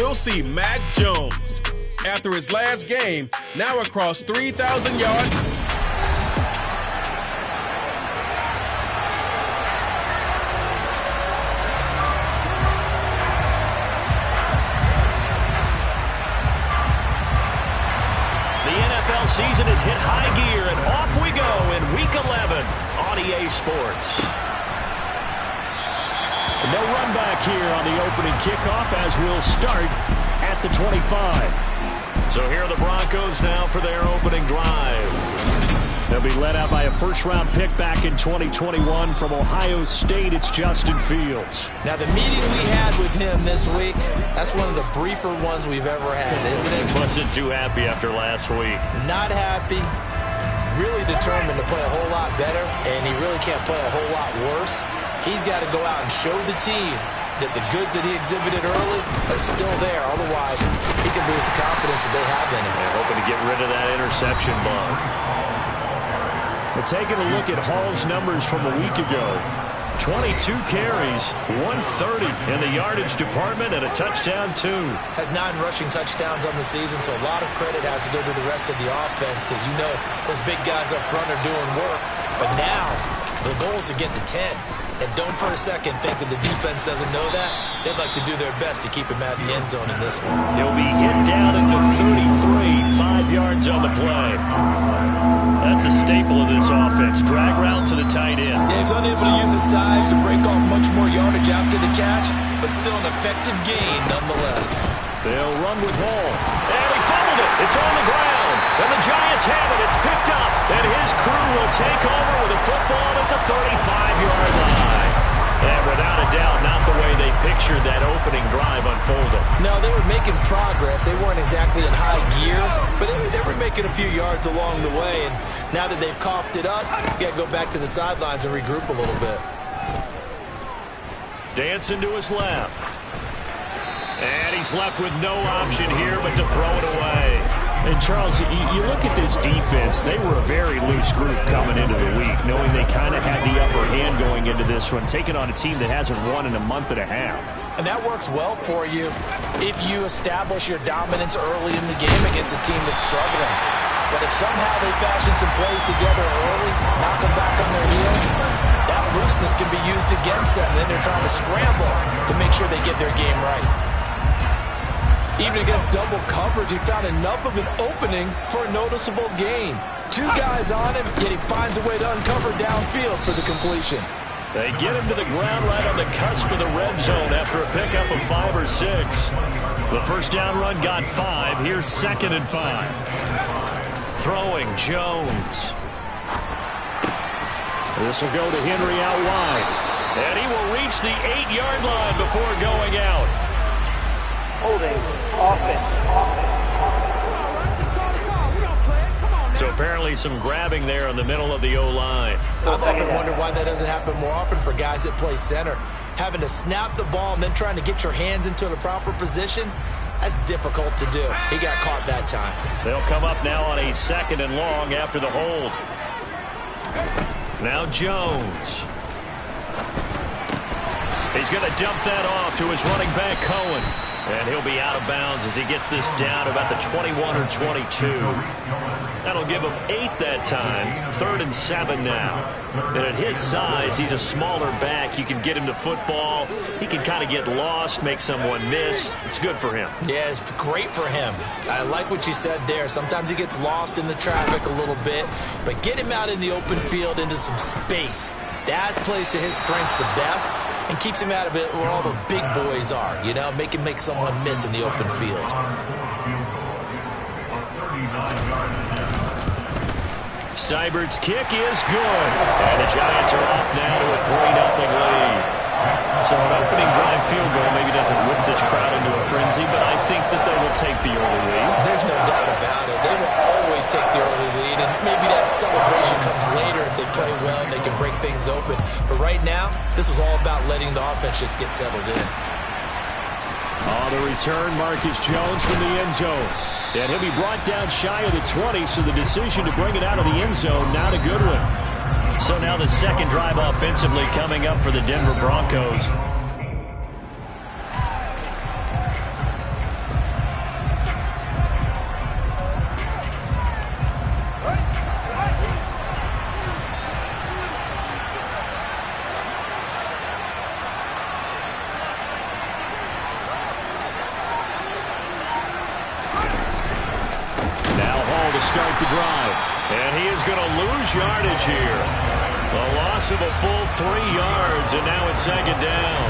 we'll see Mac Jones. After his last game, now across 3,000 yards. The NFL season has hit high gear, and off we go in Week 11 on EA Sports. No run back here on the opening kickoff as we'll start at the 25. So here are the Broncos now for their opening drive. They'll be led out by a first-round pick back in 2021 from Ohio State. It's Justin Fields. Now, the meeting we had with him this week, that's one of the briefer ones we've ever had, isn't it? Wasn't too happy after last week. Not happy. Really determined to play a whole lot better, and he really can't play a whole lot worse. He's got to go out and show the team that the goods that he exhibited early are still there. Otherwise, he could lose the confidence that they have in him. They're hoping to get rid of that interception bug. We're taking a look at Hall's numbers from a week ago. 22 carries, 130 in the yardage department, and a touchdown, too. Has 9 rushing touchdowns on the season, so a lot of credit has to go to the rest of the offense because you know those big guys up front are doing work. But now, the goal is to get to 10. And don't for a second think that the defense doesn't know that. They'd like to do their best to keep him out of the end zone in this one. He'll be hit down at the 33, 5 yards on the play. That's a staple of this offense. Drag route to the tight end. Yeah, he's unable to use his size to break off much more yardage after the catch, but still an effective gain nonetheless. They'll run with Hall. And he fumbled it. It's on the ground. And the Giants have it. It's picked up. And his crew will take over with a football at the 35-yard line. And without a doubt, not the way they pictured that opening drive unfolding. No, they were making progress. They weren't exactly in high gear, but they were making a few yards along the way. And now that they've coughed it up, you got to go back to the sidelines and regroup a little bit. Dancing to his left. And he's left with no option here but to throw it away. And, Charles, you look at this defense, they were a very loose group coming into the week, knowing they kind of had the upper hand going into this one, taking on a team that hasn't won in a month and a half. And that works well for you if you establish your dominance early in the game against a team that's struggling. But if somehow they fashion some plays together early, knock them back on their heels, that looseness can be used against them. Then they're trying to scramble to make sure they get their game right. Even against double coverage, he found enough of an opening for a noticeable gain. 2 guys on him, yet he finds a way to uncover downfield for the completion. They get him to the ground right on the cusp of the red zone after a pickup of 5 or 6. The first down run got 5. Here's 2nd and 5. Throwing Jones. This will go to Henry out wide. And he will reach the 8-yard line before going out. Holding offense. So apparently some grabbing there in the middle of the O-line. I've often wondered why that doesn't happen more often for guys that play center. Having to snap the ball and then trying to get your hands into the proper position, that's difficult to do. He got caught that time. They'll come up now on a 2nd and long after the hold. Now Jones. He's going to dump that off to his running back, Cohen. And he'll be out of bounds as he gets this down about the 21 or 22. That'll give him 8 that time. 3rd and 7 now. And at his size, he's a smaller back. You can get him to football. He can kind of get lost, make someone miss. It's good for him. Yeah, it's great for him. I like what you said there. Sometimes he gets lost in the traffic a little bit. But get him out in the open field into some space. That plays to his strengths the best and keeps him out of it where all the big boys are, you know, make someone miss in the open field. Seibert's kick is good. And the Giants are off now to a 3-0 lead. So an opening drive field goal maybe doesn't whip this crowd into a frenzy, but I think that they will take the early lead. There's no doubt about it. They will always take the early lead, and maybe that celebration comes later if they play well and they can break things open. But right now, this was all about letting the offense just get settled in. On the return, Marcus Jones from the end zone. And he'll be brought down shy of the 20, so the decision to bring it out of the end zone, not a good one. So now the second drive offensively coming up for the Denver Broncos. start the drive. And he is going to lose yardage here. A loss of a full 3 yards, and now it's second down.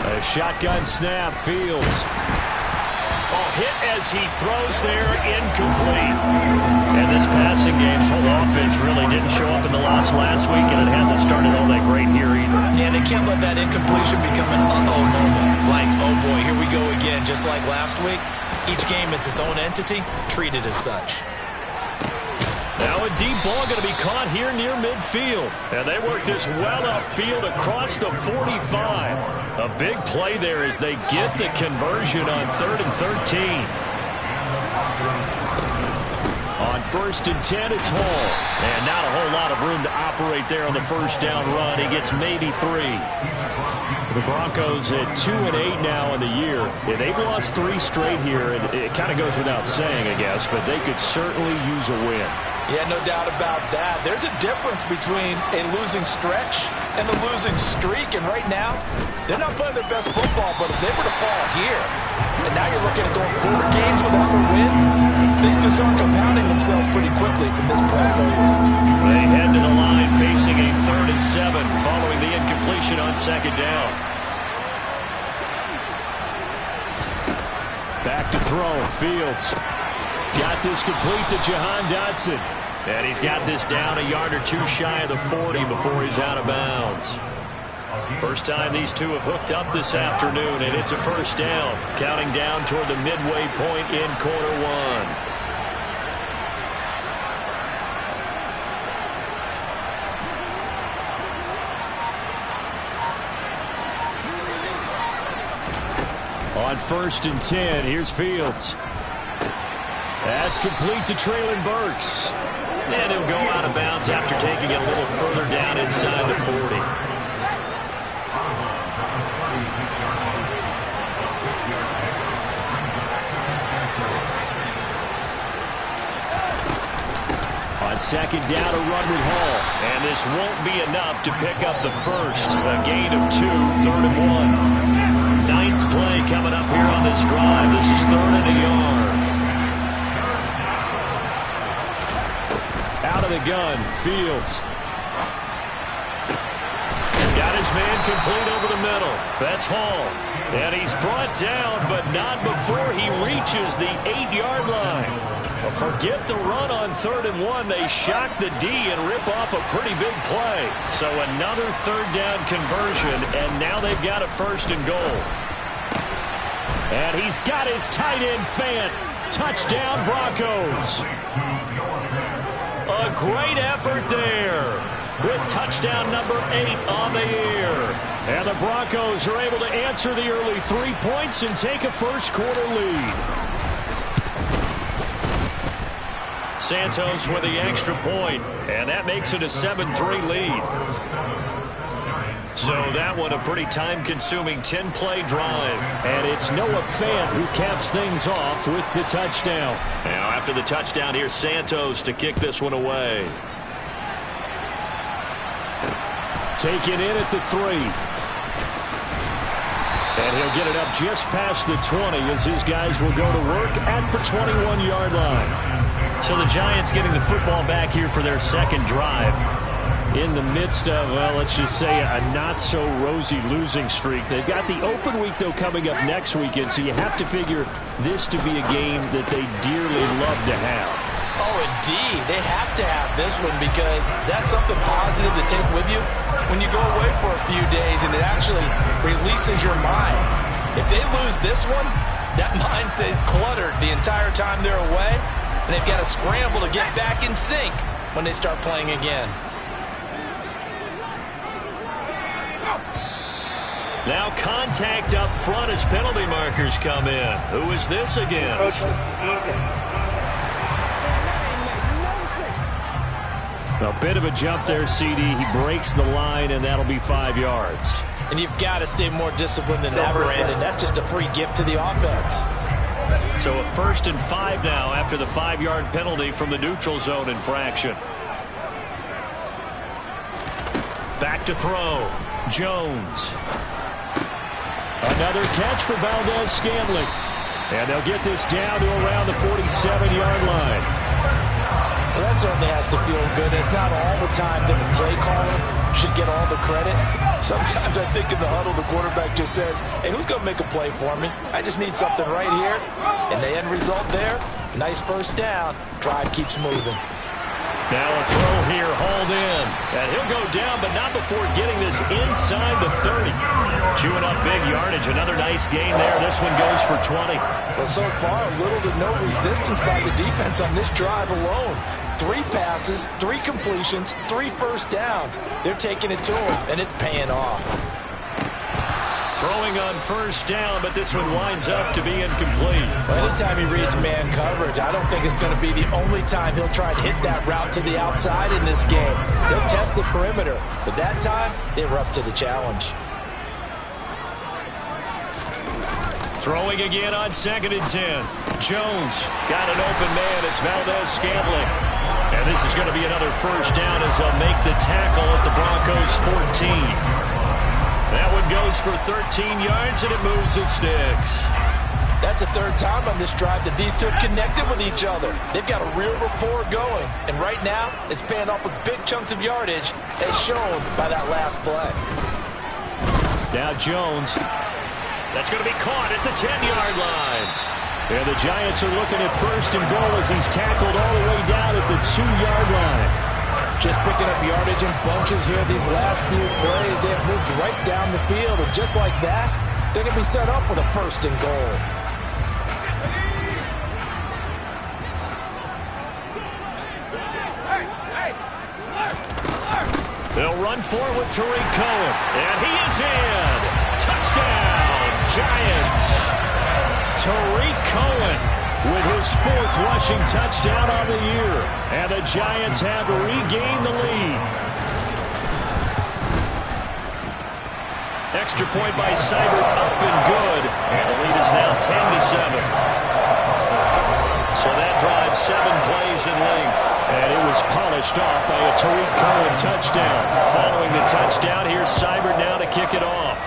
A shotgun snap, Fields. Oh, hit as he throws there, incomplete. And this passing game's whole offense really didn't show up in the loss last week, and it hasn't started all that great here either. Yeah, they can't let that incompletion become an uh-oh moment. Like, oh boy, here we go again, just like last week. Each game is its own entity, treated as such. Now a deep ball going to be caught here near midfield. And they work this well upfield across the 45. A big play there as they get the conversion on 3rd and 13. On 1st and 10, it's Hall. And not a whole lot of room to operate there on the first down run. He gets maybe 3. The Broncos at 2-8 now in the year. Yeah, they've lost 3 straight here, and it kind of goes without saying, I guess, but they could certainly use a win. Yeah, no doubt about that. There's a difference between a losing stretch and a losing streak, and right now, they're not playing their best football, but if they were to fall here, and now you're looking at going 4 games without a win, things can start compounding themselves pretty quickly from this point forward. They head to the line facing a 3rd and 7 following the incompletion on 2nd down. Back to throw, Fields. Got this complete to Jahan Dotson. And he's got this down a yard or 2 shy of the 40 before he's out of bounds. First time these two have hooked up this afternoon, and it's a first down. Counting down toward the midway point in quarter 1. On 1st and 10, here's Fields. That's complete to Traylon Burks. And he'll go out of bounds after taking it a little further down inside the 40. On 2nd down, a run with Hall. And this won't be enough to pick up the first. A gain of 2, 3rd and 1. 9th play coming up here on this drive. This is 3rd and a yard. Out of the gun, Fields. Got his man complete over the middle. That's Hall. And he's brought down, but not before he reaches the 8-yard line. Well, forget the run on 3rd and 1. They shock the D and rip off a pretty big play. So another 3rd down conversion, and now they've got a 1st and goal. And he's got his tight end Fant. Touchdown, Broncos. A great effort there with touchdown number 8 on the year. And the Broncos are able to answer the early 3 points and take a first-quarter lead. Santos with the extra point, and that makes it a 7-3 lead. So that one a pretty time-consuming 10-play drive. And it's Noah Fant who caps things off with the touchdown. Now after the touchdown, here's Santos to kick this one away. Taken in at the 3. And he'll get it up just past the 20 as his guys will go to work at the 21-yard line. So the Giants getting the football back here for their 2nd drive. In the midst of, well, let's just say a not-so-rosy losing streak. They've got the open week, though, coming up next weekend, so you have to figure this to be a game that they dearly love to have. Oh, indeed. They have to have this one because that's something positive to take with you when you go away for a few days, and it actually releases your mind. If they lose this one, that mind stays cluttered the entire time they're away, and they've got to scramble to get back in sync when they start playing again. Now contact up front as penalty markers come in. Who is this against? A bit of a jump there, CD. He breaks the line, and that'll be 5 yards. And you've got to stay more disciplined than that, Brandon. That's just a free gift to the offense. So a 1st and 5 now after the 5-yard penalty from the neutral zone infraction. Back to throw. Jones. Another catch for Valdez-Scantling. And they'll get this down to around the 47-yard line. Well, that certainly has to feel good. It's not all the time that the play caller should get all the credit. Sometimes I think in the huddle, the quarterback just says, hey, who's going to make a play for me? I just need something right here. And the end result there, nice first down. Drive keeps moving. Now a throw here, hauled in. And he'll go down, but not before getting this inside the 30. Chewing up big yardage. Another nice gain there. This one goes for 20. Well, so far, little to no resistance by the defense on this drive alone. 3 passes, 3 completions, 3 first downs. They're taking it to him, and it's paying off. Throwing on first down, but this one winds up to be incomplete. Well, anytime he reads man coverage, I don't think it's going to be the only time he'll try to hit that route to the outside in this game. He'll test the perimeter, but that time, they were up to the challenge. Throwing again on 2nd and 10. Jones got an open man. It's Valdez-Scantling. And this is going to be another first down as they'll make the tackle at the Broncos' 14. That one goes for 13 yards, and it moves the sticks. That's the 3rd time on this drive that these two have connected with each other. They've got a real rapport going. And right now, it's paying off with big chunks of yardage, as shown by that last play. Now Jones. That's going to be caught at the 10-yard line. And the Giants are looking at 1st and goal as he's tackled all the way down at the 2-yard line. Just picking up yardage in bunches here these last few plays. They have moved right down the field. And just like that, they're going to be set up with a 1st and goal. They'll run forward with Tariq Cohen. And he is in. Touchdown, Giants. Tariq Cohen with his 4th rushing touchdown on the year. And the Giants have regained the lead. Extra point by Seibert, up and good. And the lead is now 10-7. So that drives 7 plays in length. And it was polished off by a Tariq Cohen touchdown. Following the touchdown, here's Seibert now to kick it off.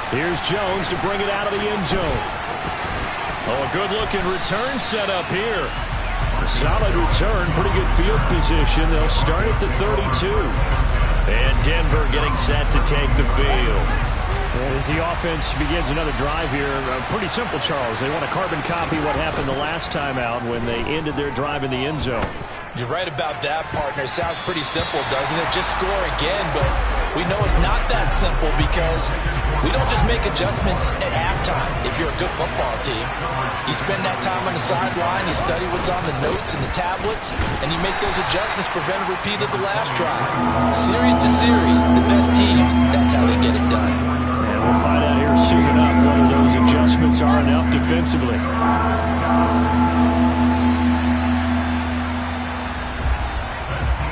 Here's Jones to bring it out of the end zone. Oh, a good-looking return set up here. A solid return, pretty good field position. They'll start at the 32. And Denver getting set to take the field. And as the offense begins another drive here, pretty simple, Charles. They want to carbon copy what happened the last time out when they ended their drive in the end zone. You're right about that, partner. It sounds pretty simple, doesn't it? Just score again, but we know it's not that simple because we don't just make adjustments at halftime if you're a good football team. You spend that time on the sideline, you study what's on the notes and the tablets, and you make those adjustments, prevent a repeat of the last drive. Series to series, the best teams, that's how they get it done. And we'll find out here soon enough whether those adjustments are enough defensively.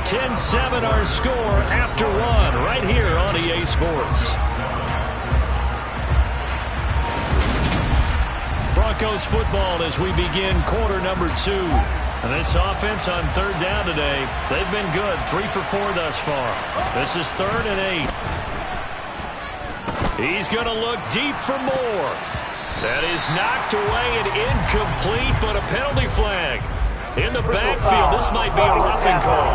10-7 our score after 1 right here on EA Sports. Broncos football as we begin quarter number 2. And this offense on 3rd down today, they've been good. 3 for 4 thus far. This is 3rd and 8. He's going to look deep for more. That is knocked away and incomplete, but a penalty flag. In the backfield, this might be a roughing call.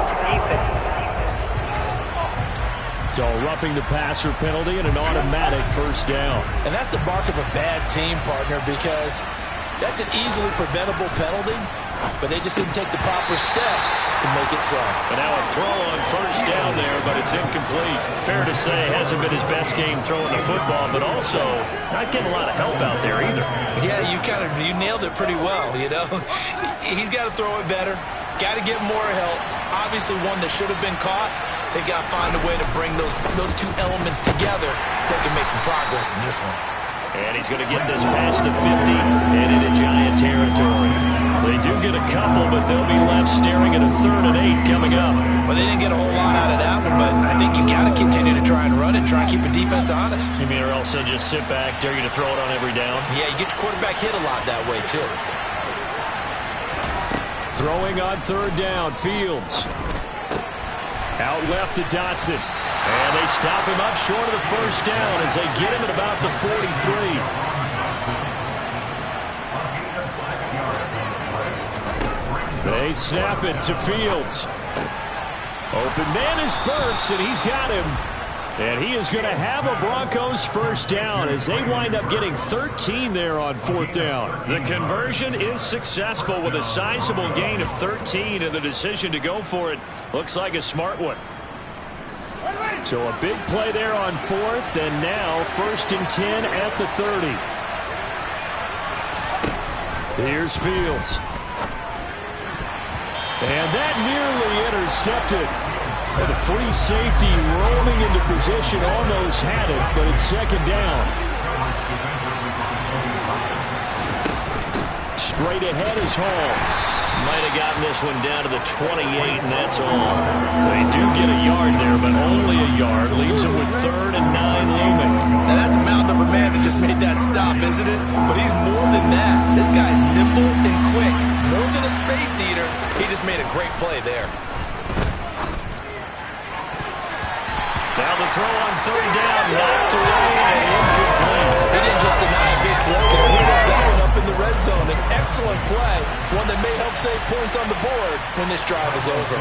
So a roughing the passer penalty and an automatic 1st down. And that's the mark of a bad team, partner, because that's an easily preventable penalty, but they just didn't take the proper steps to make it so. And now a throw on 1st down there, but it's incomplete. Fair to say, hasn't been his best game throwing the football, but also not getting a lot of help out there either. Yeah, you nailed it pretty well, you know. He's got to throw it better, got to get more help. Obviously one that should have been caught. They got to find a way to bring those 2 elements together so they can make some progress in this one. And he's going to get this past the 50 and into Giant territory. They do get a couple, but they'll be left staring at a 3rd and 8 coming up. Well, they didn't get a whole lot out of that one, but I think you got to continue to try and run it, try and keep the defense honest. You mean, or also just sit back, dare you to throw it on every down? Yeah, you get your quarterback hit a lot that way, too. Throwing on 3rd down, Fields. Out left to Dotson. And they stop him up short of the first down as they get him at about the 43. They snap it to Fields. Open man is Burks, and he's got him. And he is going to have a Broncos first down as they wind up getting 13 there on fourth down. The conversion is successful with a sizable gain of 13, and the decision to go for it looks like a smart one. So a big play there on fourth, and now 1st and 10 at the 30. Here's Fields. And that nearly intercepted. Well, the free safety rolling into position almost had it, but it's second down. Straight ahead is Hall. Might have gotten this one down to the 28, and that's all. They do get a yard there, but only a yard. Leaves them with 3rd and 9 looming. Now that's a mountain of a man that just made that stop, isn't it? But he's more than that. This guy's nimble and quick. More than a space eater. He just made a great play there. Now the throw on 3rd down, knocked away and incomplete. He didn't just deny a big throw there. He looked that one up in the red zone. An excellent play, one that may help save points on the board when this drive is over.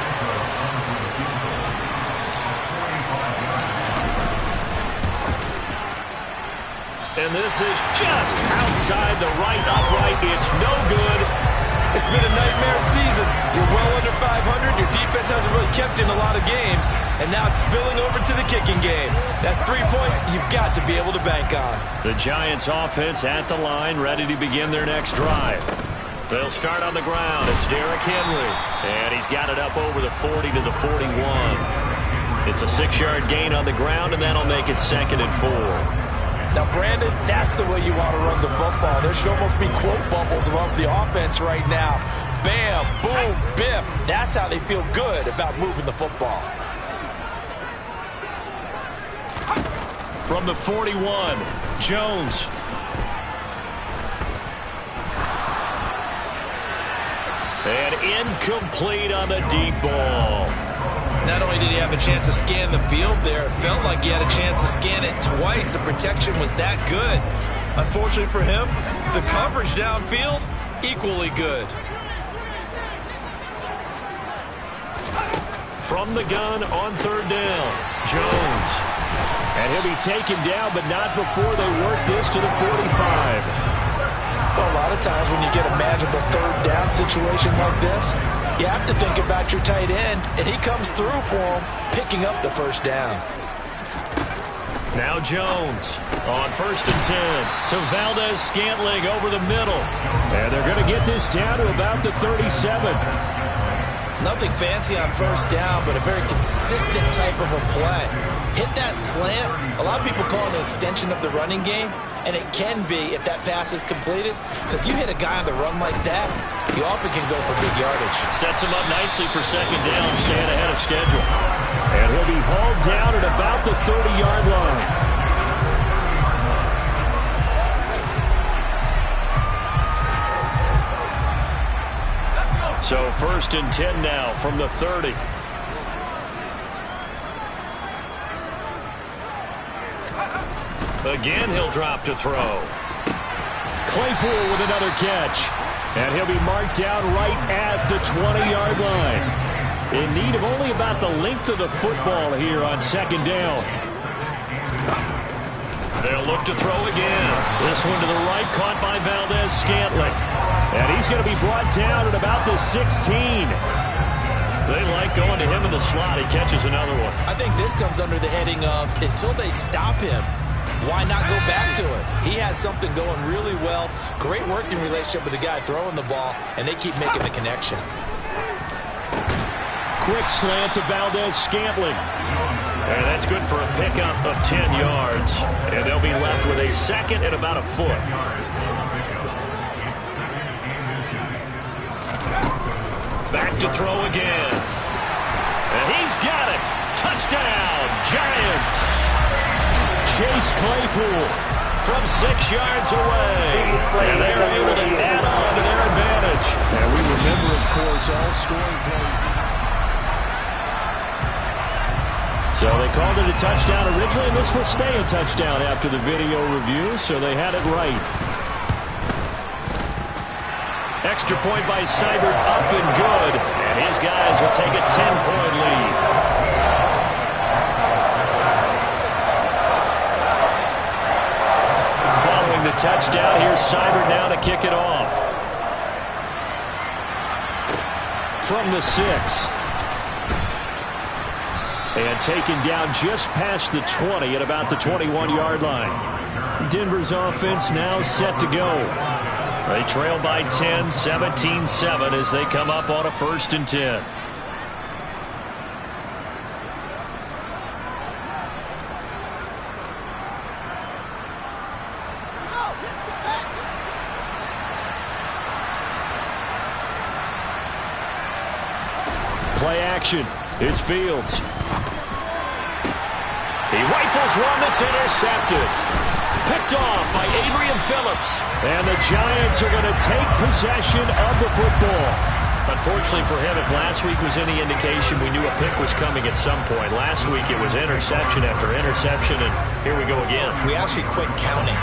And this is just outside the right upright. It's no good. It's been a nightmare season. You're well under 500. Your defense hasn't really kept in a lot of games. And now it's spilling over to the kicking game. That's 3 points you've got to be able to bank on. The Giants offense at the line, ready to begin their next drive. They'll start on the ground. It's Derrick Henry. And he's got it up over the 40 to the 41. It's a 6-yard gain on the ground, and that'll make it 2nd and 4. Now, Brandon, that's the way you want to run the football. There should almost be quote bubbles above the offense right now. Bam, boom, biff. That's how they feel good about moving the football. From the 41, Jones. And incomplete on the deep ball. Not only did he have a chance to scan the field there, it felt like he had a chance to scan it twice. The protection was that good. Unfortunately for him, the coverage downfield, equally good. From the gun on 3rd down, Jones. And he'll be taken down, but not before they work this to the 45. Well, a lot of times when you get a manageable 3rd down situation like this, you have to think about your tight end, and he comes through for him, picking up the first down. Now Jones on 1st and 10 to Valdez-Scantling over the middle. And they're going to get this down to about the 37. Nothing fancy on 1st down, but a very consistent type of a play. Hit that slant. A lot of people call it an extension of the running game, and it can be if that pass is completed, because you hit a guy on the run like that, you often can go for big yardage. Sets him up nicely for 2nd down, staying ahead of schedule. And he'll be hauled down at about the 30-yard line. So 1st and 10 now from the 30. Again, he'll drop to throw. Claypool with another catch. And he'll be marked down right at the 20-yard line. In need of only about the length of the football here on 2nd down. They'll look to throw again. This one to the right, caught by Valdez-Scantling. And he's going to be brought down at about the 16. They like going to him in the slot. He catches another one. I think this comes under the heading of, until they stop him, why not go back to it? He has something going really well. Great working relationship with the guy throwing the ball, and they keep making the connection. Quick slant to Valdez-Scantling. And that's good for a pickup of 10 yards. And they'll be left with a 2nd and about a foot. Back to throw again. And he's got it. Touchdown, Giants. Chase Claypool from 6 yards away. And they're able to add on to their advantage. And we remember, of course, all scoring plays. So they called it a touchdown originally, and this will stay a touchdown after the video review, so they had it right. Extra point by Seibert, up and good, and his guys will take a 10-point lead. Following the touchdown, here's Seibert now to kick it off. From the 6. And taken down just past the 20 at about the 21-yard line. Denver's offense now set to go. They trail by 10, 17-7 as they come up on a 1st and 10. Play action. It's Fields. He rifles one that's intercepted. Picked off by Adrian Phillips. And the Giants are going to take possession of the football. Unfortunately for him, if last week was any indication, we knew a pick was coming at some point. Last week it was interception after interception, and here we go again. We actually quit counting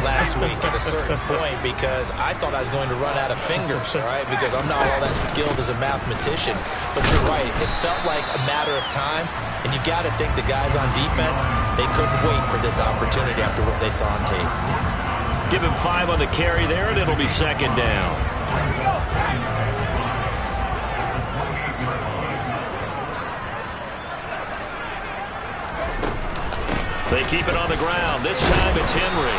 last week at a certain point because I thought I was going to run out of fingers, all right, because I'm not all that skilled as a mathematician. But you're right, it felt like a matter of time, and you got to think the guys on defense, they couldn't wait for this opportunity after what they saw on tape. Give him 5 on the carry there, and it'll be 2nd down. They keep it on the ground. This time it's Henry.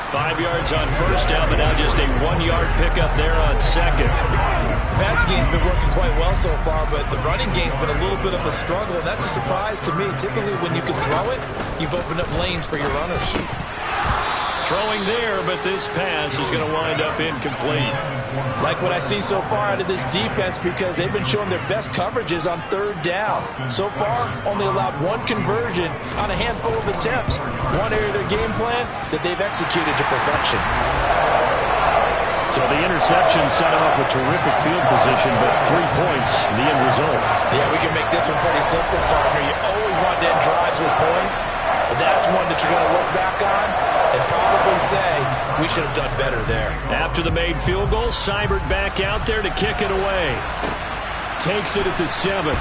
5 yards on 1st down, but now just a 1-yard pickup there on 2nd. The passing game's been working quite well so far, but the running game's been a little bit of a struggle, and that's a surprise to me. Typically, when you can throw it, you've opened up lanes for your runners. Throwing there, but this pass is going to wind up incomplete. Like what I see so far out of this defense because they've been showing their best coverages on 3rd down. So far, only allowed 1 conversion on a handful of attempts. One area of their game plan that they've executed to perfection. So the interception set him up with terrific field position, but 3 points, the end result. Yeah, we can make this one pretty simple, partner. You always want to end drives with points, but that's one that you're going to look back on and probably say we should have done better there. After the made field goal, Seibert back out there to kick it away. Takes it at the 7.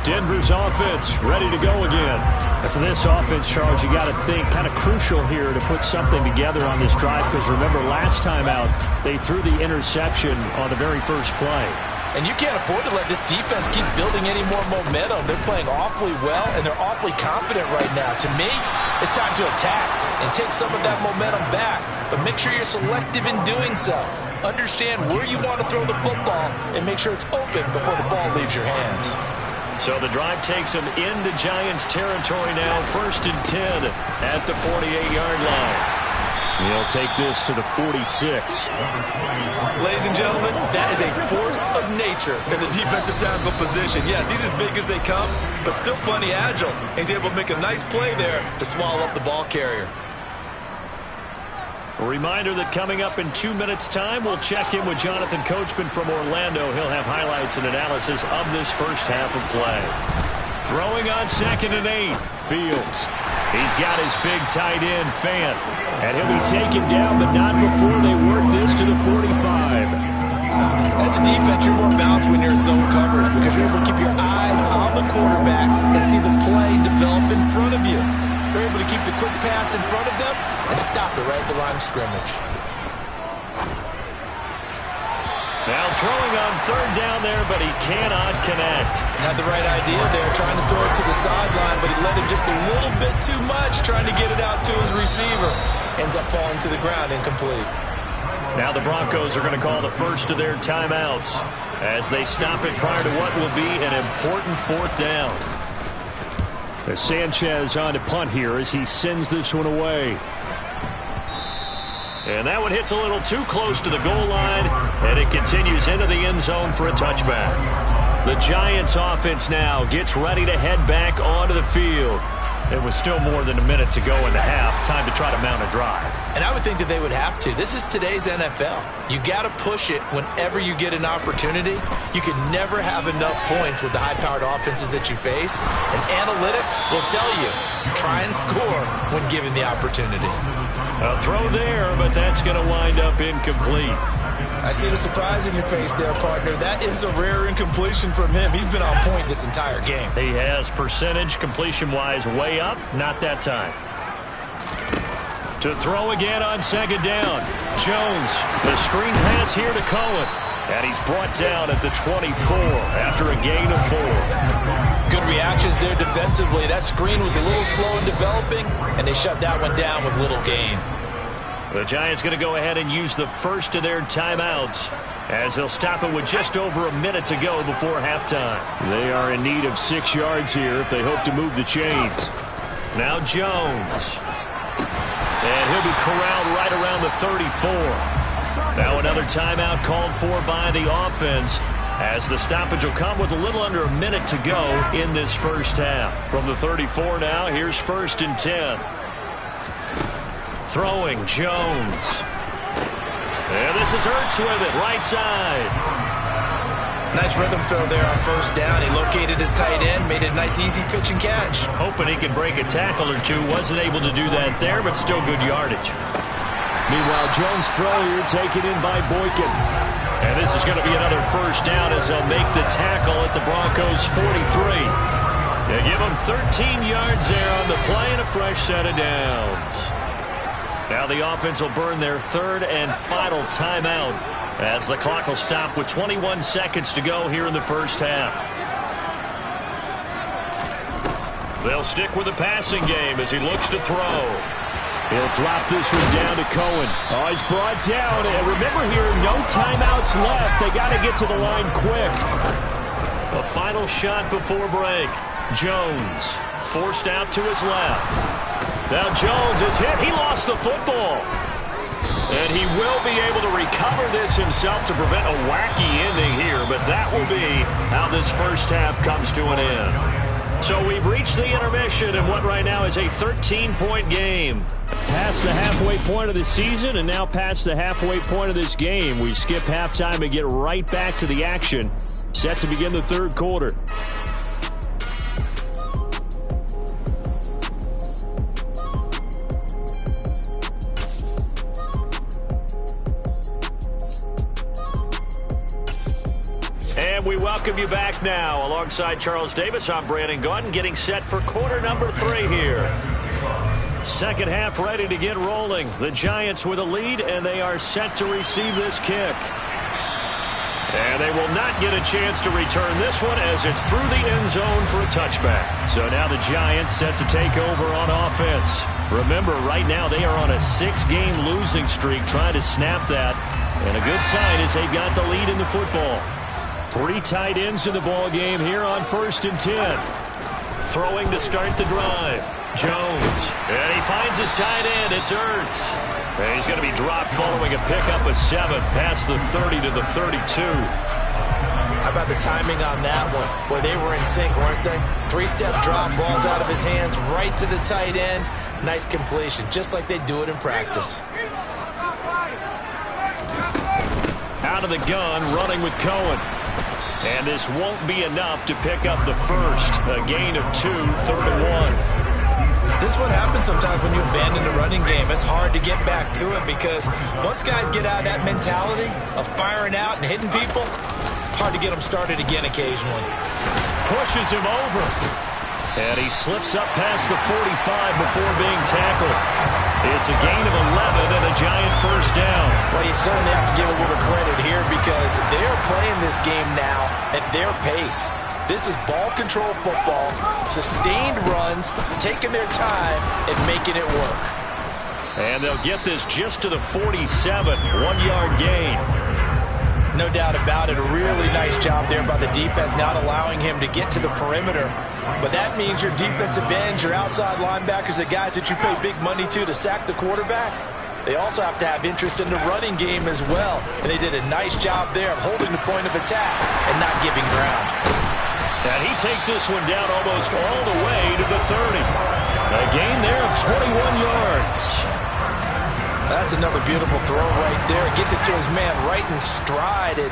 Denver's offense ready to go again. And for this offense, Charles, you got to think kind of crucial here to put something together on this drive because remember last time out they threw the interception on the very first play. And you can't afford to let this defense keep building any more momentum. They're playing awfully well, and they're awfully confident right now. To me, it's time to attack and take some of that momentum back. But make sure you're selective in doing so. Understand where you want to throw the football and make sure it's open before the ball leaves your hands. So the drive takes them into Giants territory now. 1st and 10 at the 48-yard line. He'll take this to the 46. Ladies and gentlemen, that is a force of nature in the defensive tackle position. Yes, he's as big as they come, but still plenty agile. He's able to make a nice play there to swallow up the ball carrier. A reminder that coming up in 2 minutes' time, we'll check in with Jonathan Coachman from Orlando. He'll have highlights and analysis of this first half of play. Throwing on 2nd and 8. Fields. He's got his big tight end, Fant. And he'll be taken down, but not before they work this to the 45. As a defense, you're more balanced when you're in zone coverage because you're able to keep your eyes on the quarterback and see the play develop in front of you. You're able to keep the quick pass in front of them and stop it right at the line of scrimmage. Now throwing on 3rd down there, but he cannot connect. Had the right idea there, trying to throw it to the sideline, but he let him just a little bit too much, trying to get it out to his receiver. Ends up falling to the ground, incomplete. Now the Broncos are going to call the first of their timeouts as they stop it prior to what will be an important 4th down. As Sanchez on to punt here as he sends this one away. And that one hits a little too close to the goal line, and it continues into the end zone for a touchback. The Giants offense now gets ready to head back onto the field. It was still more than a minute to go in the half. Time to try to mount a drive. And I would think that they would have to. This is today's NFL. You got to push it whenever you get an opportunity. You can never have enough points with the high-powered offenses that you face. And analytics will tell you, try and score when given the opportunity. A throw there, but that's going to wind up incomplete. I see the surprise in your face there, partner. That is a rare incompletion from him. He's been on point this entire game. He has percentage completion-wise way up. Not that time. To throw again on second down. Jones, the screen pass here to Cohen. And he's brought down at the 24 after a gain of 4. Good reactions there defensively. That screen was a little slow in developing, and they shut that one down with little gain. The Giants going to go ahead and use the first of their timeouts as they'll stop it with just over a minute to go before halftime. They are in need of 6 yards here if they hope to move the chains. Now Jones. And he'll be corralled right around the 34. Now another timeout called for by the offense as the stoppage will come with a little under a minute to go in this first half. From the 34 now, here's 1st and 10. Throwing, Jones. And this is Ertz with it, right side. Nice rhythm throw there on 1st down. He located his tight end, made a nice easy pitch and catch. Hoping he could break a tackle or two. Wasn't able to do that there, but still good yardage. Meanwhile, Jones' throw here taken in by Boykin. And this is going to be another 1st down as they'll make the tackle at the Broncos' 43. They give them 13 yards there on the play and a fresh set of downs. Now the offense will burn their 3rd and final timeout as the clock will stop with 21 seconds to go here in the first half. They'll stick with the passing game as he looks to throw. He'll drop this one down to Cohen. Oh, he's brought down. And remember here, no timeouts left. They got to get to the line quick. A final shot before break. Jones forced out to his left. Now Jones is hit. He lost the football. And he will be able to recover this himself to prevent a wacky ending here. But that will be how this first half comes to an end. So we've reached the intermission in what right now is a 13-point game. Past the halfway point of the season and now past the halfway point of this game. We skip halftime and get right back to the action. Set to begin the 3rd quarter. And we welcome you back now. Alongside Charles Davis, I'm Brandon Gaudin, getting set for quarter number 3 here. Second half ready to get rolling. The Giants with a lead, and they are set to receive this kick. And they will not get a chance to return this one as it's through the end zone for a touchback. So now the Giants set to take over on offense. Remember, right now they are on a 6-game losing streak, trying to snap that. And a good sign is they've got the lead in the football. 3 tight ends in the ball game here on 1st and 10. Throwing to start the drive. Jones. And he finds his tight end. It's Ertz. And he's going to be dropped following a pickup of 7 past the 30 to the 32. How about the timing on that one? Where they were in sync, weren't they? 3-step drop, balls out of his hands, right to the tight end. Nice completion, just like they do it in practice. Out of the gun, running with Cohen. And this won't be enough to pick up the first. A gain of 2, 3rd and 1. This is what happens sometimes when you abandon the running game. It's hard to get back to it because once guys get out of that mentality of firing out and hitting people, hard to get them started again occasionally. Pushes him over. And he slips up past the 45 before being tackled. It's a gain of 11 and a Giant first down. Well, you certainly have to give a little credit here because they're playing this game now at their pace. This is ball control football, sustained runs, taking their time and making it work. And they'll get this just to the 47, 1-yard gain. No doubt about it. A really nice job there by the defense, not allowing him to get to the perimeter. But that means your defensive ends, your outside linebackers, the guys that you pay big money to sack the quarterback, they also have to have interest in the running game as well. And they did a nice job there of holding the point of attack and not giving ground. And he takes this one down almost all the way to the 30. A gain there of 21 yards. That's another beautiful throw right there. Gets it to his man right in stride. And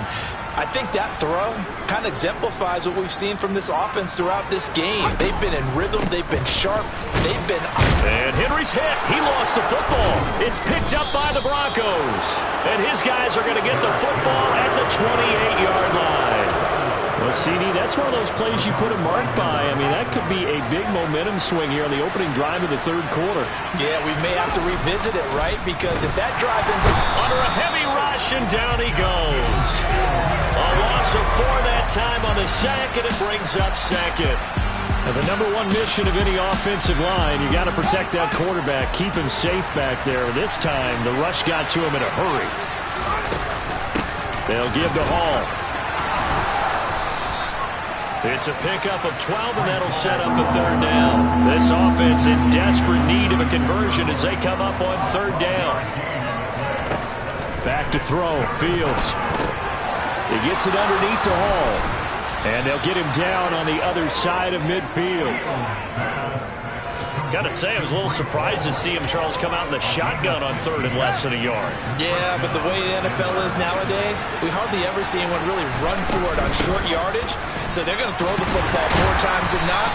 I think that throw kind of exemplifies what we've seen from this offense throughout this game. They've been in rhythm. They've been sharp. They've been... And Henry's hit. He lost the football. It's picked up by the Broncos. And his guys are going to get the football at the 28-yard line. Well, CD, that's one of those plays you put a mark by. I mean, that could be a big momentum swing here on the opening drive of the third quarter. Yeah, we may have to revisit it, right? Because if that drive ends up... Under a heavy rush, and down he goes. A loss of 4 that time on the sack, and it brings up second. Now, the number one mission of any offensive line, you got to protect that quarterback, keep him safe back there. This time, the rush got to him in a hurry. They'll give to Hall. It's a pickup of 12, and that'll set up the third down. This offense in desperate need of a conversion as they come up on third down. Back to throw, Fields. He gets it underneath to Hall. And they'll get him down on the other side of midfield. Got to say, I was a little surprised to see him, Charles, come out in the shotgun on third and less than a yard. Yeah, but the way the NFL is nowadays, we hardly ever see anyone really run for it on short yardage. So they're going to throw the football more times than not.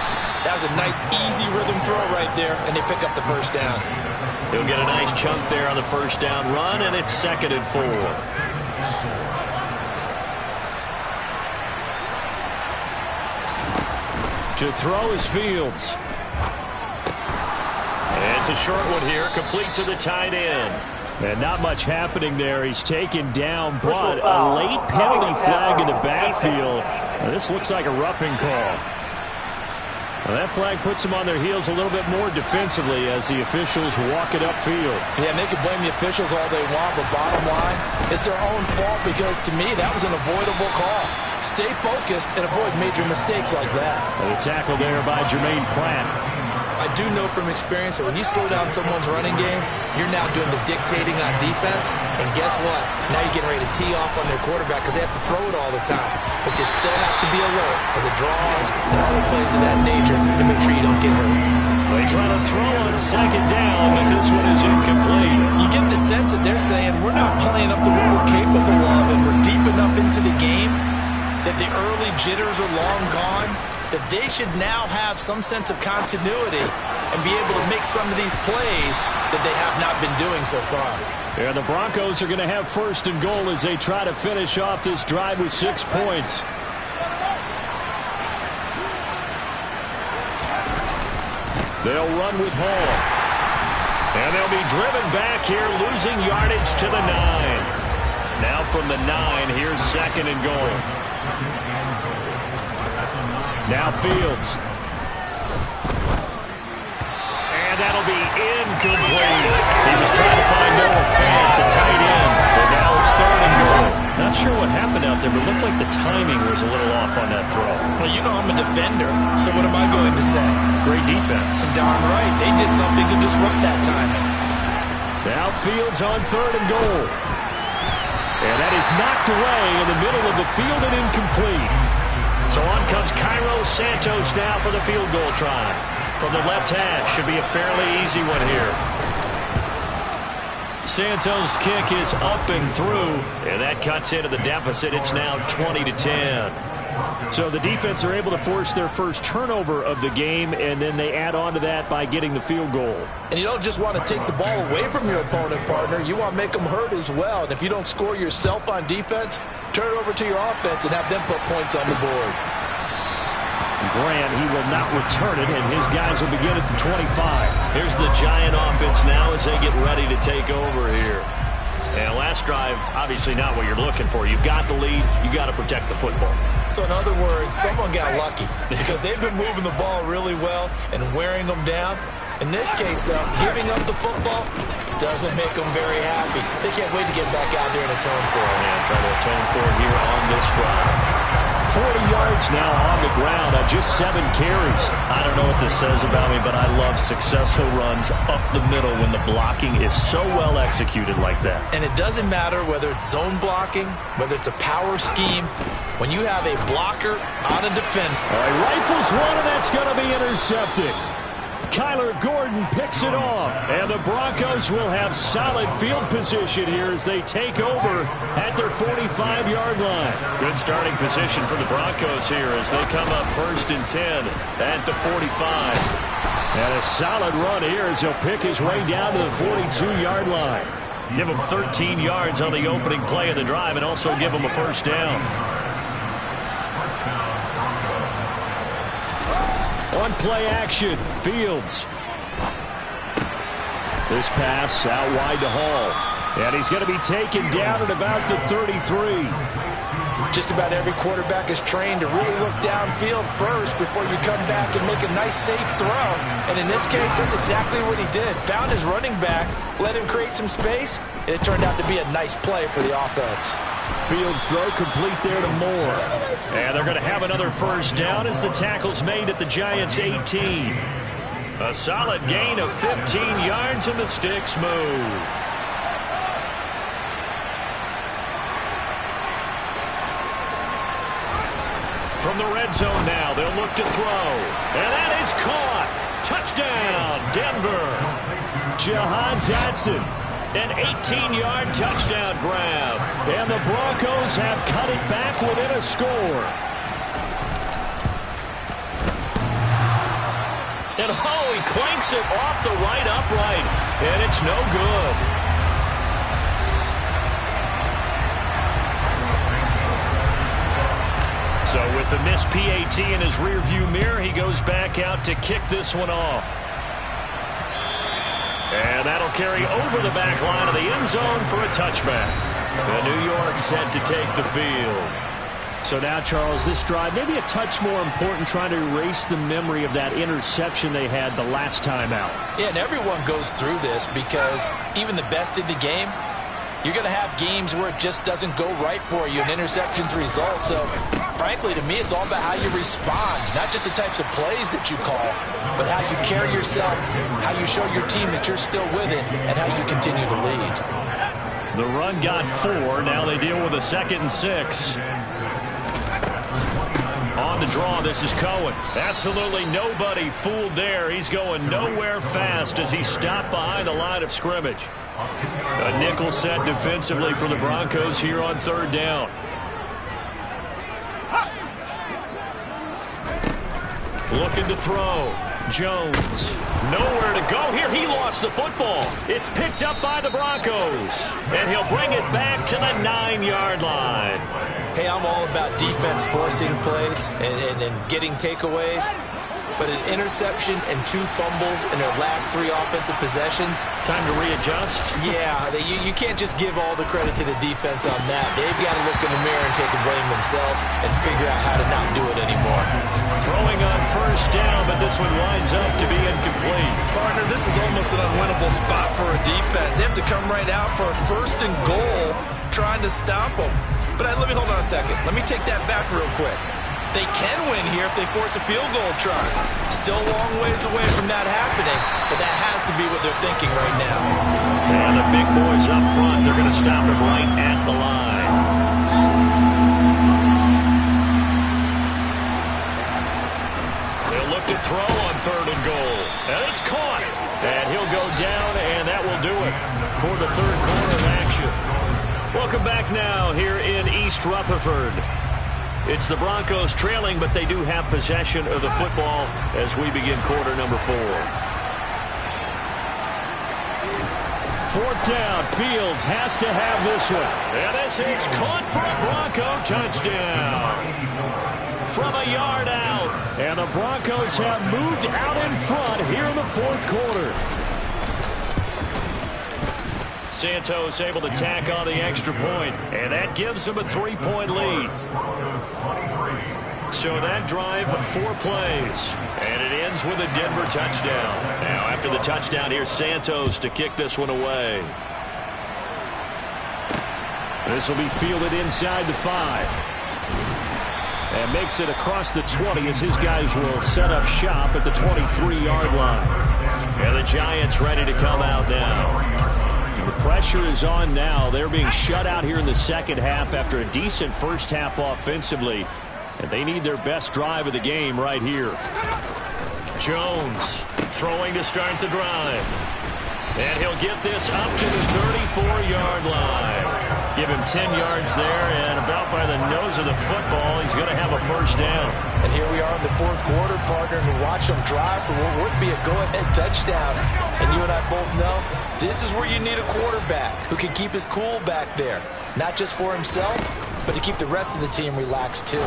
That was a nice, easy rhythm throw right there, and they pick up the first down. He'll get a nice chunk there on the first down run, and it's 2nd and 4. To throw is Fields. It's a short one here, complete to the tight end. And not much happening there. He's taken down, but a late penalty flag in the backfield. Now, this looks like a roughing call. Well, that flag puts them on their heels a little bit more defensively as the officials walk it upfield. Yeah, and they can blame the officials all they want, but bottom line, it's their own fault because, to me, that was an avoidable call. Stay focused and avoid major mistakes like that. And a tackle there by Jermaine Pratt. I do know from experience that when you slow down someone's running game, you're now doing the dictating on defense. And guess what? Now you're getting ready to tee off on their quarterback because they have to throw it all the time. But you still have to be alert for the draws and other plays of that nature to make sure you don't get hurt. They try to throw on second down, but this one is incomplete. You get the sense that they're saying we're not playing up to what we're capable of, and we're deep enough into the game that the early jitters are long gone, that they should now have some sense of continuity and be able to make some of these plays that they have not been doing so far. Yeah, the Broncos are going to have 1st and goal as they try to finish off this drive with 6 points. They'll run with Hall. And they'll be driven back here, losing yardage to the 9. Now from the 9, here's 2nd and goal. Now Fields. And that'll be incomplete. He was trying to find Noah Fant, the tight end. And now it's 3rd and goal. Not sure what happened out there, but it looked like the timing was a little off on that throw. Well, you know I'm a defender, so what am I going to say? Great defense. Darn right. They did something to disrupt that timing. Now Fields on 3rd and goal. And that is knocked away in the middle of the field and incomplete. So on comes Cairo Santos now for the field goal try. From the left hash, should be a fairly easy one here. Santos' kick is up and through, and that cuts into the deficit. It's now 20-10. So the defense are able to force their first turnover of the game, and then they add on to that by getting the field goal. And you don't just want to take the ball away from your opponent, partner. You want to make them hurt as well. And if you don't score yourself on defense, turn it over to your offense and have them put points on the board. Grant, he will not return it, and his guys will begin at the 25. Here's the Giant offense now as they get ready to take over here. And last drive, obviously not what you're looking for. You've got the lead. You got to protect the football. So in other words, someone got lucky because they've been moving the ball really well and wearing them down. In this case, though, giving up the football doesn't make them very happy. They can't wait to get back out there and atone for it. Yeah, try to atone for it here on this drive. 40 yards yards now on the ground on just 7 carries. I don't know what this says about me, but I love successful runs up the middle when the blocking is so well executed like that. And it doesn't matter whether it's zone blocking, whether it's a power scheme. When you have a blocker on a defender. All right, rifles one, and that's going to be intercepted. Kyler Gordon picks it off, and the Broncos will have solid field position here as they take over at their 45-yard line. Good starting position for the Broncos here as they come up 1st and 10 at the 45. And a solid run here as he'll pick his way down to the 42-yard line. Give him 13 yards on the opening play of the drive and also give him a first down. On play action, Fields. This pass out wide to Hall. And he's going to be taken down at about the 33. Just about every quarterback is trained to really look downfield first before you come back and make a nice, safe throw. And in this case, that's exactly what he did. Found his running back, let him create some space, and it turned out to be a nice play for the offense. Fields throw complete there to Moore. And they're going to have another first down as the tackle's made at the Giants' 18. A solid gain of 15 yards and the sticks move. From the red zone now, they'll look to throw. And that is caught. Touchdown, Denver. Jahan Dotson. An 18-yard touchdown grab. And the Broncos have cut it back within a score. And he clanks it off the right upright. And it's no good. So with the missed PAT in his rearview mirror, he goes back out to kick this one off. And that'll carry over the back line of the end zone for a touchback. And New York set to take the field. So now, Charles, this drive maybe a touch more important, trying to erase the memory of that interception they had the last time out. Yeah, and everyone goes through this because even the best in the game, you're going to have games where it just doesn't go right for you and interceptions result. So, frankly, to me, it's all about how you respond, not just the types of plays that you call, but how you carry yourself, how you show your team that you're still with it, and how you continue to lead. The run got 4. Now they deal with a 2nd and 6. On the draw, this is Cohen. Absolutely nobody fooled there. He's going nowhere fast as he stopped behind the line of scrimmage. A nickel set defensively for the Broncos here on 3rd down. Looking to throw. Jones. Nowhere to go here. He lost the football. It's picked up by the Broncos. And he'll bring it back to the 9-yard line. Hey, I'm all about defense forcing plays and getting takeaways. But an interception and 2 fumbles in their last 3 offensive possessions. Time to readjust? Yeah, you can't just give all the credit to the defense on that. They've got to look in the mirror and take the blame themselves and figure out how to not do it anymore. Throwing on 1st down, but this one winds up to be incomplete. Partner, this is almost an unwinnable spot for a defense. They have to come right out for a 1st and goal trying to stop them. But let me hold on a second. Let me take that back real quick. They can win here if they force a field goal try. Still a long ways away from that happening, but that has to be what they're thinking right now. And the big boys up front, they're going to stop him right at the line. They'll look to throw on 3rd and goal. And it's caught. And he'll go down, and that will do it for the 3rd quarter of action. Welcome back now here in East Rutherford. It's the Broncos trailing, but they do have possession of the football as we begin quarter number 4. 4th down. Fields has to have this one. And this is caught for a Bronco touchdown. From a yard out. And the Broncos have moved out in front here in the 4th quarter. Santos able to tack on the extra point, and that gives them a 3-point lead. So that drive, 4 plays, and it ends with a Denver touchdown. Now, after the touchdown, here's Santos to kick this one away. This will be fielded inside the 5. And makes it across the 20 as his guys will set up shop at the 23-yard line. And the Giants ready to come out now. The pressure is on now. They're being shut out here in the second half after a decent first half offensively. And they need their best drive of the game right here. Jones throwing to start the drive. And he'll get this up to the 34-yard line. Give him 10 yards there, and about by the nose of the football, he's going to have a first down. And here we are in the fourth quarter, partner, and watch them drive for what would be a go-ahead touchdown. And you and I both know this is where you need a quarterback who can keep his cool back there, not just for himself, but to keep the rest of the team relaxed too.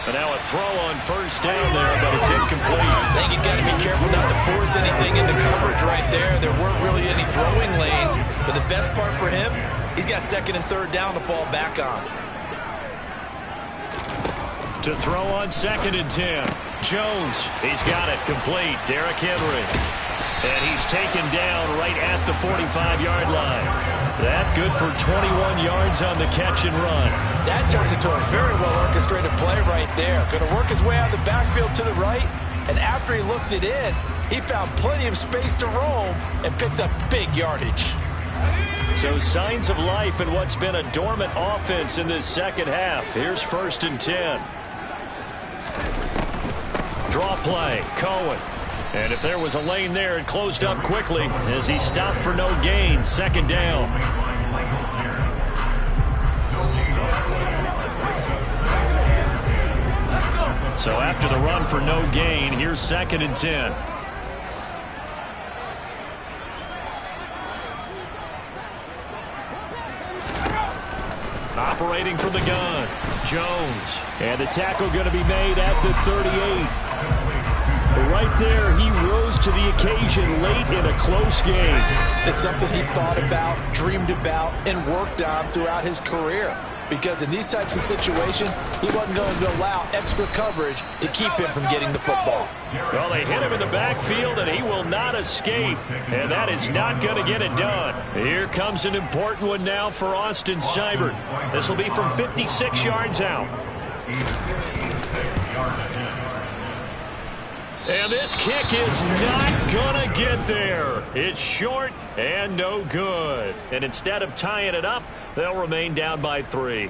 And now a throw on first down there, but it's incomplete. I think he's got to be careful not to force anything into coverage right there. There weren't really any throwing lanes, but the best part for him, he's got second and third down to fall back on. To throw on second and 10. Jones, he's got it complete. Derrick Henry. And he's taken down right at the 45-yard line. That good for 21 yards on the catch and run. That turned into a very well-orchestrated play right there. Going to work his way out of the backfield to the right, and after he looked it in, he found plenty of space to roam and picked up big yardage. So signs of life in what's been a dormant offense in this second half. Here's first and 10. Draw play, Cohen. And if there was a lane there, it closed up quickly as he stopped for no gain. Second down. So after the run for no gain, here's second and 10. Operating from the gun, Jones. And the tackle going to be made at the 38. Right there, he rose to the occasion late in a close game. It's something he thought about, dreamed about, and worked on throughout his career. Because in these types of situations, he wasn't going to allow extra coverage to keep him from getting the football. Well, they hit him in the backfield, and he will not escape. And that is not going to get it done. Here comes an important one now for Austin Seibert. This will be from 56 yards out. And this kick is not going to get there. It's short and no good. And instead of tying it up, they'll remain down by 3.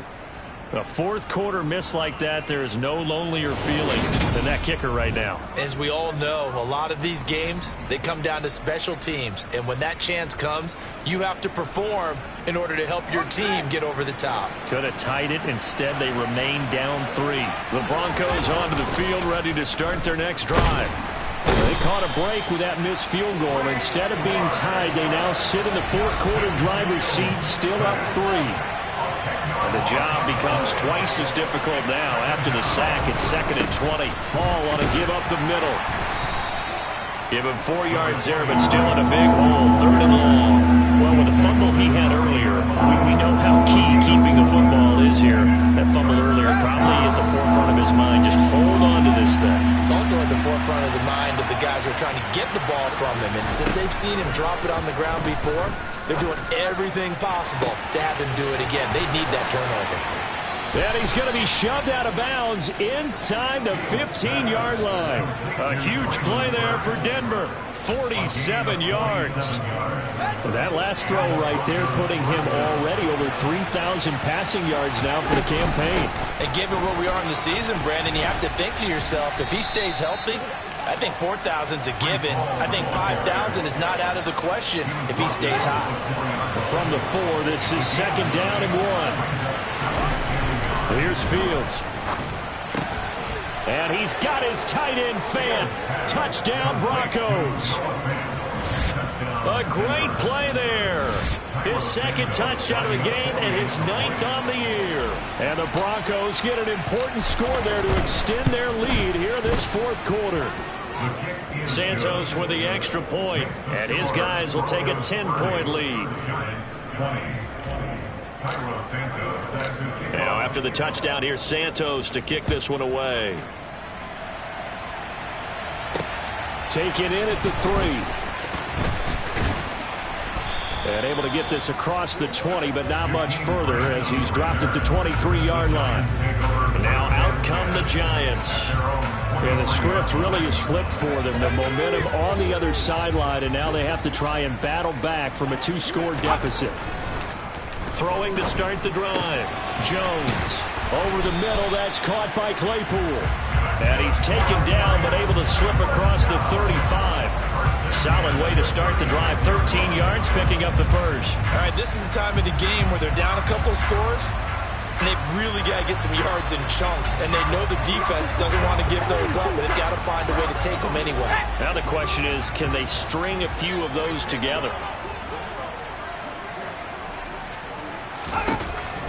A fourth quarter miss like that, there is no lonelier feeling than that kicker right now. As we all know, a lot of these games, they come down to special teams. And when that chance comes, you have to perform in order to help your team get over the top. Could have tied it. Instead, they remain down 3. The Broncos onto the field ready to start their next drive. They caught a break with that missed field goal. Instead of being tied, they now sit in the fourth quarter driver's seat, still up 3. And the job becomes twice as difficult now. After the sack, it's second and 20. Hall want to give up the middle. Give him 4 yards there, but still in a big hole. Third and long. Well, with the fumble he had earlier, we know how key keeping the football is here. That fumble earlier probably at the forefront of his mind. Just hold on to this thing. It's also at the forefront of the mind of the guys who are trying to get the ball from him. And since they've seen him drop it on the ground before, they're doing everything possible to have him do it again. They need that turnover. And he's going to be shoved out of bounds inside the 15-yard line. A huge play there for Denver. 47 yards. Well, that last throw right there putting him already over 3,000 passing yards now for the campaign. And given where we are in the season, Brandon, you have to think to yourself, if he stays healthy, I think 4,000's a given. I think 5,000 is not out of the question if he stays hot. From the 4, this is second down and 1. Here's Fields. And he's got his tight end fan. Touchdown, Broncos. A great play there. His second touchdown of the game and his 9th on the year. And the Broncos get an important score there to extend their lead here this fourth quarter. Santos with the extra point, and his guys will take a 10-point lead. Now, after the touchdown, here's Santos to kick this one away. Taken in at the 3. And able to get this across the 20, but not much further as he's dropped it to 23-yard line. And now out come the Giants. And the script really is flipped for them. The momentum on the other sideline, and now they have to try and battle back from a 2-score deficit. Throwing to start the drive. Jones. Over the middle, that's caught by Claypool. And he's taken down, but able to slip across the 35. Solid way to start the drive. 13 yards, picking up the first. All right, this is the time of the game where they're down a couple of scores, and they've really got to get some yards in chunks, and they know the defense doesn't want to give those up, but they've got to find a way to take them anyway. Now the question is, can they string a few of those together?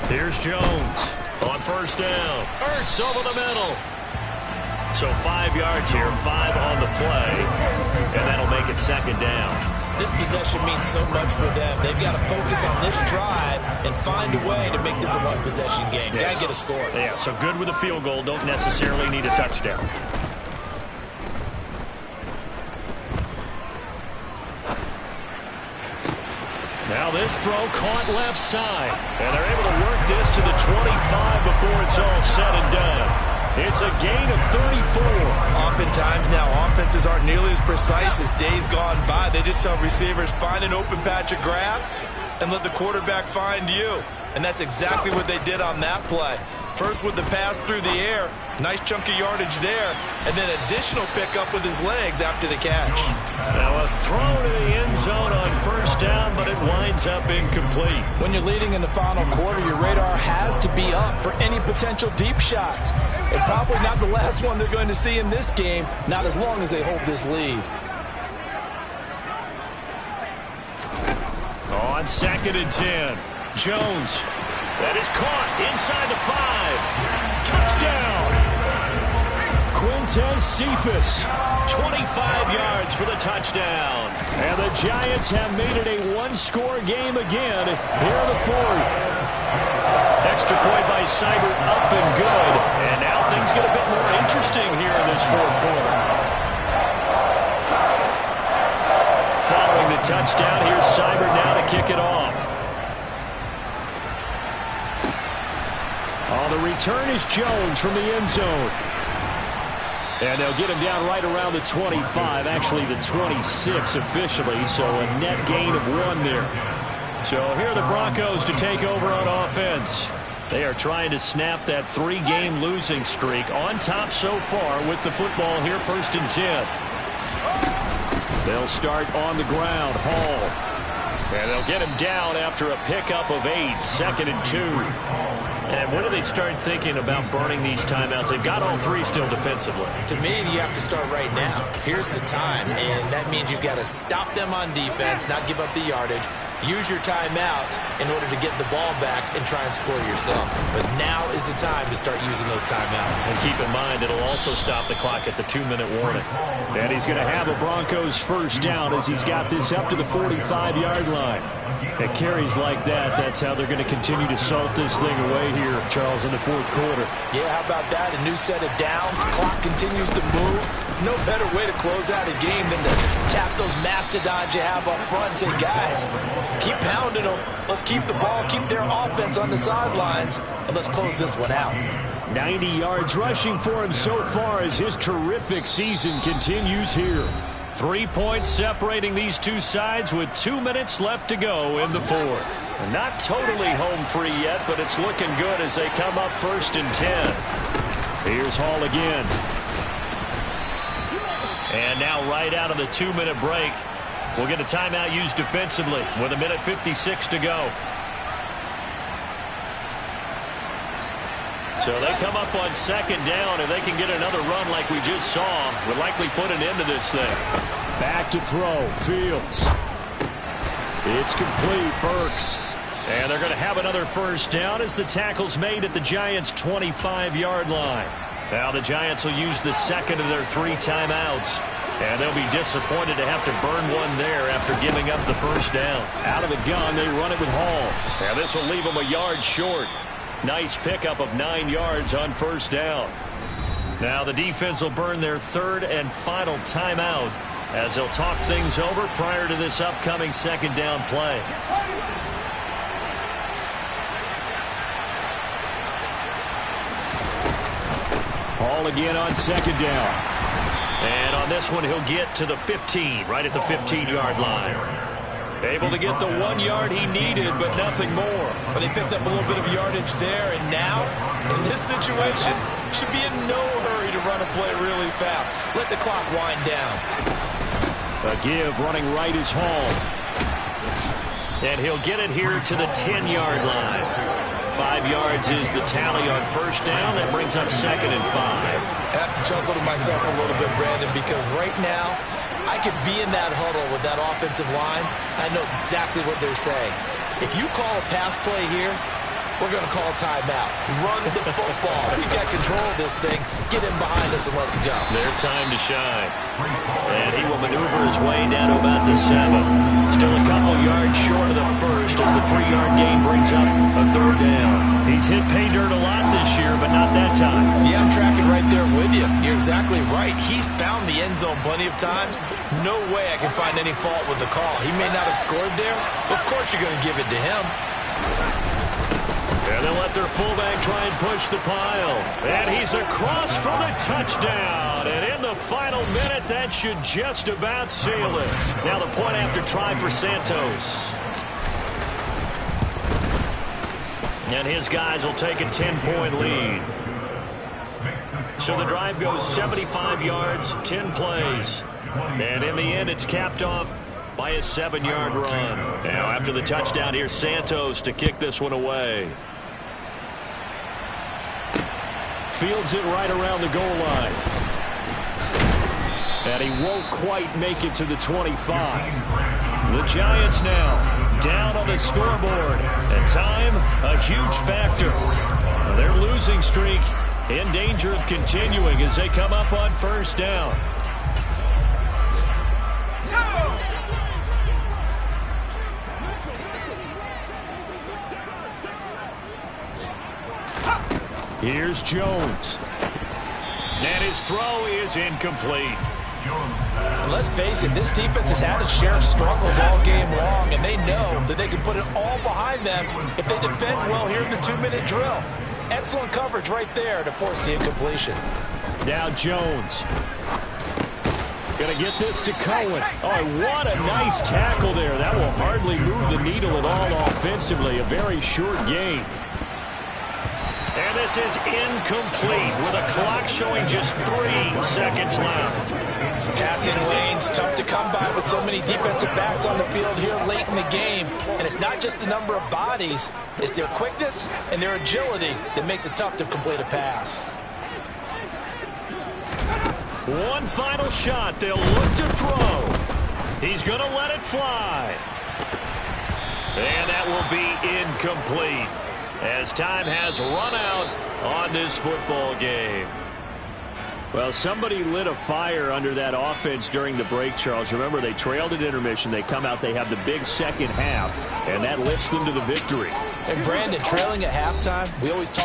Here's Jones on first down. Ertz over the middle. So 5 yards here, 5 on the play, and that'll make it second down. This possession means so much for them. They've got to focus on this drive and find a way to make this a one-possession game. Yes. Got to get a score. Yeah, so good with a field goal. Don't necessarily need a touchdown. Now this throw caught left side, and they're able to work this to the 25 before it's all said and done. It's a gain of 34. Oftentimes now, offenses aren't nearly as precise as days gone by. They just tell receivers, find an open patch of grass and let the quarterback find you. And that's exactly what they did on that play. First with the pass through the air, nice chunk of yardage there, and then additional pickup with his legs after the catch. Now a throw to the end zone on first down, but it winds up incomplete. When you're leading in the final quarter, your radar has to be up for any potential deep shots. And probably not the last one they're going to see in this game, not as long as they hold this lead. On 2nd and 10, Jones. That is caught inside the 5. Touchdown! Quintez Cephus. 25 yards for the touchdown. And the Giants have made it a one-score game again here in the fourth. Extra point by Seibert, up and good. And now things get a bit more interesting here in this fourth quarter. Following the touchdown, here's Seibert now to kick it off. The return is Jones from the end zone. And they'll get him down right around the 25, actually the 26 officially, so a net gain of 1 there. So here are the Broncos to take over on offense. They are trying to snap that 3-game losing streak, on top so far with the football here, 1st and 10. They'll start on the ground. Hall. And they'll get him down after a pickup of 8, 2nd and 2. And when do they start thinking about burning these timeouts? They've got all 3 still defensively. To me, you have to start right now. Here's the time, and that means you've got to stop them on defense, not give up the yardage, use your timeouts in order to get the ball back and try and score yourself. But now is the time to start using those timeouts. And keep in mind, it'll also stop the clock at the 2-minute warning. And he's going to have a Broncos first down as he's got this up to the 45-yard line. At carries like that, that's how they're going to continue to salt this thing away here, Charles, in the fourth quarter. Yeah, how about that? A new set of downs. Clock continues to move. No better way to close out a game than to tap those mastodons you have up front and say, guys, keep pounding them. Let's keep the ball, keep their offense on the sidelines, and let's close this one out. 90 yards rushing for him so far as his terrific season continues here. 3 points separating these two sides with 2 minutes left to go in the fourth. Not totally home free yet, but it's looking good as they come up 1st and 10. Here's Hall again. And now right out of the 2-minute break, we'll get a timeout used defensively with 1:56 to go. So they come up on 2nd down, and they can get another run like we just saw. Would likely put an end to this thing. Back to throw. Fields. It's complete. Burks. And they're going to have another first down as the tackle's made at the Giants' 25-yard line. Now the Giants will use the second of their 3 timeouts. And they'll be disappointed to have to burn one there after giving up the first down. Out of the gun, they run it with Hall. And this will leave them a yard short. Nice pickup of 9 yards on first down. Now the defense will burn their 3rd and final timeout as he'll talk things over prior to this upcoming second down play. Ball again on second down. And on this one, he'll get to the 15, right at the 15-yard line. Able to get the 1 yard he needed, but nothing more. But they picked up a little bit of yardage there, and now, in this situation, should be in no hurry to run a play really fast. Let the clock wind down. A give running right is Hall. And he'll get it here to the 10-yard line. 5 yards is the tally on first down. That brings up 2nd and 5. I have to chuckle to myself a little bit, Brandon, because right now, I could be in that huddle with that offensive line. I know exactly what they're saying. If you call a pass play here, we're going to call a timeout. Run the football. We've got control of this thing. Get in behind us and let's go. Their time to shine. And he will maneuver his way down to about the 7. Still a couple yards short of the first as the 3-yard gain brings up a 3rd down. He's hit pay dirt a lot this year, but not that time. Yeah, I'm tracking right there with you. You're exactly right. He's found the end zone plenty of times. No way I can find any fault with the call. He may not have scored there, but of course you're going to give it to him. And they'll let their fullback try and push the pile. And he's across for the touchdown. And in the final minute, that should just about seal it. Now the point after try for Santos. And his guys will take a 10-point lead. So the drive goes 75 yards, 10 plays. And in the end, it's capped off by a 7-yard run. Now after the touchdown, here's Santos to kick this one away. Fields it right around the goal line. And he won't quite make it to the 25. The Giants now down on the scoreboard. At time, a huge factor. Their losing streak in danger of continuing as they come up on first down. Here's Jones. And his throw is incomplete. And let's face it, this defense has had its share of struggles all game long, and they know that they can put it all behind them if they defend well here in the 2-minute drill. Excellent coverage right there to force the incompletion. Now Jones. Going to get this to Cohen. Oh, what a nice tackle there. That will hardly move the needle at all offensively. A very short gain. And this is incomplete with a clock showing just 3 seconds left. Passing lanes, tough to come by with so many defensive backs on the field here late in the game. And it's not just the number of bodies, it's their quickness and their agility that makes it tough to complete a pass. One final shot. They'll look to throw. He's going to let it fly. And that will be incomplete, as time has run out on this football game. Well, somebody lit a fire under that offense during the break, Charles. Remember, they trailed at intermission. They come out, they have the big second half, and that lifts them to the victory. And Brandon, trailing at halftime, we always talk